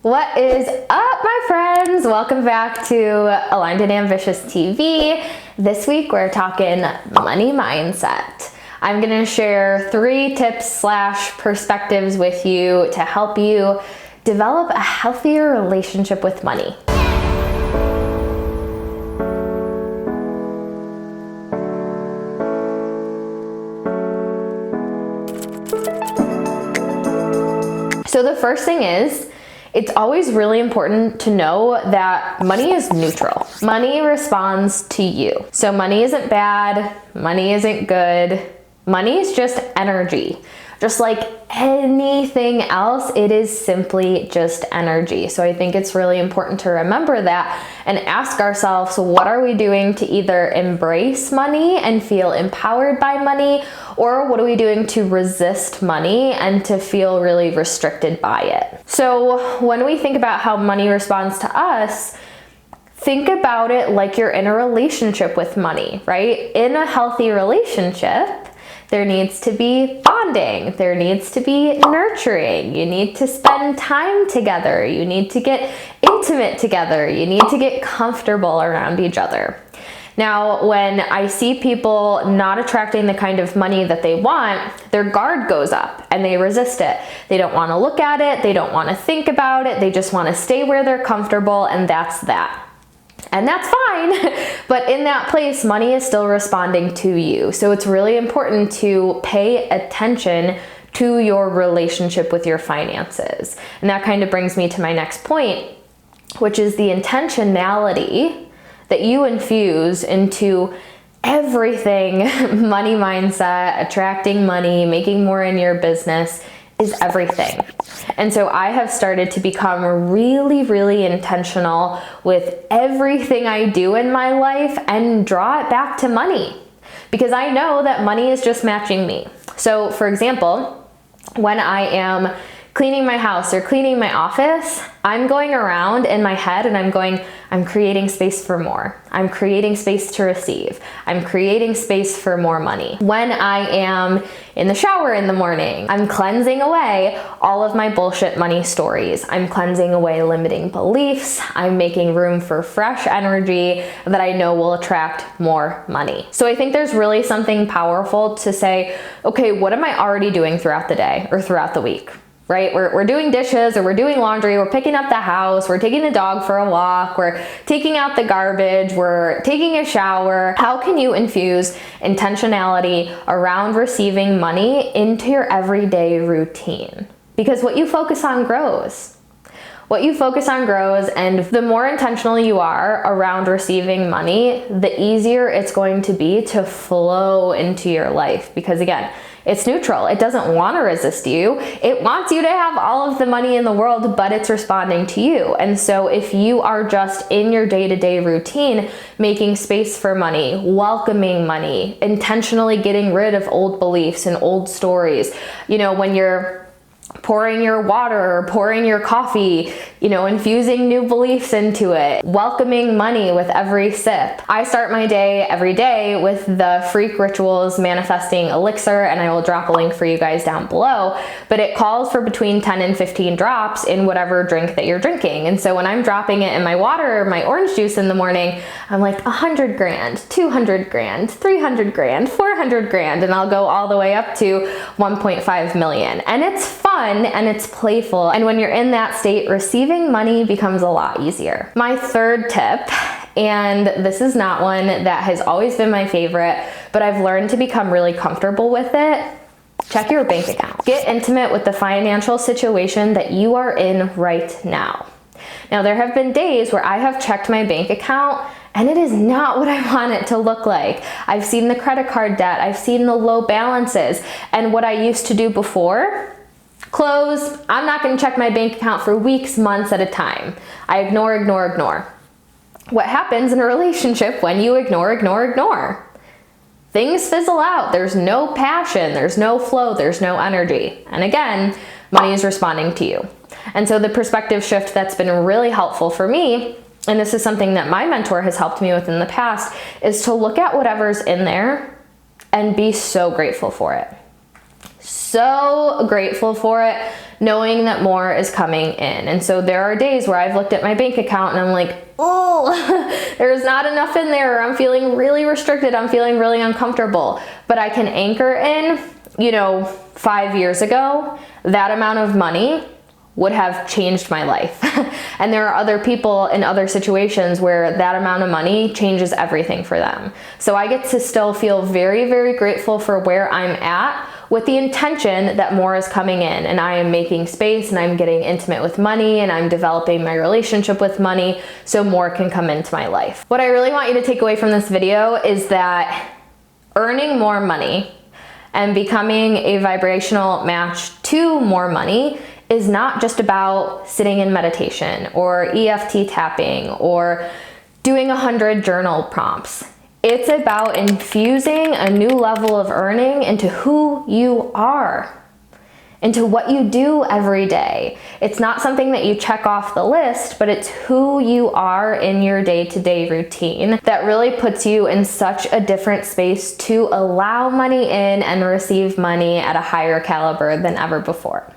What is up, my friends? Welcome back to Aligned and Ambitious TV. This week we're talking money mindset. I'm gonna share 3 tips / perspectives with you to help you develop a healthier relationship with money. So the first thing is, it's always really important to know that money is neutral. Money responds to you. So money isn't bad, money isn't good, money is just energy. Just like anything else, it is simply just energy. So I think it's really important to remember that and ask ourselves, what are we doing to either embrace money and feel empowered by money, or what are we doing to resist money and to feel really restricted by it? So when we think about how money responds to us, think about it like you're in a relationship with money, right? In a healthy relationship, there needs to be bonding, there needs to be nurturing, you need to spend time together, you need to get intimate together, you need to get comfortable around each other. Now, when I see people not attracting the kind of money that they want, their guard goes up and they resist it. They don't want to look at it, they don't want to think about it, they just want to stay where they're comfortable, and that's that. And that's fine, but in that place, money is still responding to you. So it's really important to pay attention to your relationship with your finances. And that kind of brings me to my next point, which is the intentionality that you infuse into everything money mindset, attracting money, making more in your business is everything. And so I have started to become really intentional with everything I do in my life and draw it back to money, because I know that money is just matching me. So for example, when I am cleaning my house or cleaning my office, I'm going around in my head and I'm creating space for more. I'm creating space to receive. I'm creating space for more money. When I am in the shower in the morning, I'm cleansing away all of my bullshit money stories. I'm cleansing away limiting beliefs. I'm making room for fresh energy that I know will attract more money. So I think there's really something powerful to say, okay, what am I already doing throughout the day or throughout the week? Right? We're doing dishes, or we're doing laundry, we're picking up the house, we're taking the dog for a walk, we're taking out the garbage, we're taking a shower. How can you infuse intentionality around receiving money into your everyday routine? Because what you focus on grows. What you focus on grows, and the more intentional you are around receiving money, the easier it's going to be to flow into your life. Because again, it's neutral. It doesn't want to resist you. It wants you to have all of the money in the world, but it's responding to you. And so if you are just in your day-to-day routine, making space for money, welcoming money, intentionally getting rid of old beliefs and old stories, when you're pouring your water or pouring your coffee, infusing new beliefs into it, welcoming money with every sip. I start my day every day with the Freak Rituals Manifesting Elixir, and I will drop a link for you guys down below, but it calls for between 10 and 15 drops in whatever drink that you're drinking. And so when I'm dropping it in my water or my orange juice in the morning, I'm like 100 grand, 200 grand, 300 grand, 400 grand, and I'll go all the way up to 1.5 million. And it's fun and it's playful. And when you're in that state, receiving money becomes a lot easier. My third tip, and this is not one that has always been my favorite, but I've learned to become really comfortable with it. Check your bank account. Get intimate with the financial situation that you are in right now. Now, there have been days where I have checked my bank account and it is not what I want it to look like. I've seen the credit card debt, I've seen the low balances, and what I used to do before, close. I'm not going to check my bank account for weeks, months at a time. I ignore. What happens in a relationship when you ignore? Things fizzle out. There's no passion, there's no flow, there's no energy. And again, money is responding to you. And so the perspective shift that's been really helpful for me, and this is something that my mentor has helped me with in the past, is to look at whatever's in there and be so grateful for it. so grateful for it, knowing that more is coming in. And so there are days where I've looked at my bank account and I'm like, oh, there's not enough in there. I'm feeling really restricted. I'm feeling really uncomfortable. But I can anchor in, 5 years ago, that amount of money would have changed my life. And there are other people in other situations where that amount of money changes everything for them. So I get to still feel very, very grateful for where I'm at, with the intention that more is coming in, and I am making space, and I'm getting intimate with money, and I'm developing my relationship with money so more can come into my life. What I really want you to take away from this video is that earning more money and becoming a vibrational match to more money is not just about sitting in meditation or EFT tapping or doing 100 journal prompts. It's about infusing a new level of earning into who you are, into what you do every day. It's not something that you check off the list, but it's who you are in your day-to-day routine that really puts you in such a different space to allow money in and receive money at a higher caliber than ever before.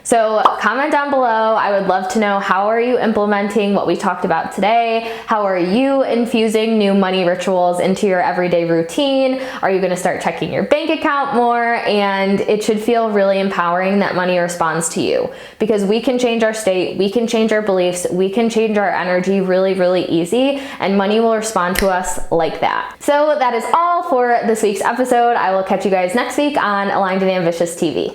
So comment down below. I would love to know, how are you implementing what we talked about today? How are you infusing new money rituals into your everyday routine? Are you gonna start checking your bank account more? And it should feel really empowering that money responds to you, because we can change our state, we can change our beliefs, we can change our energy really, really easy, and money will respond to us like that. So that is all for this week's episode. I will catch you guys next week on Aligned and Ambitious TV.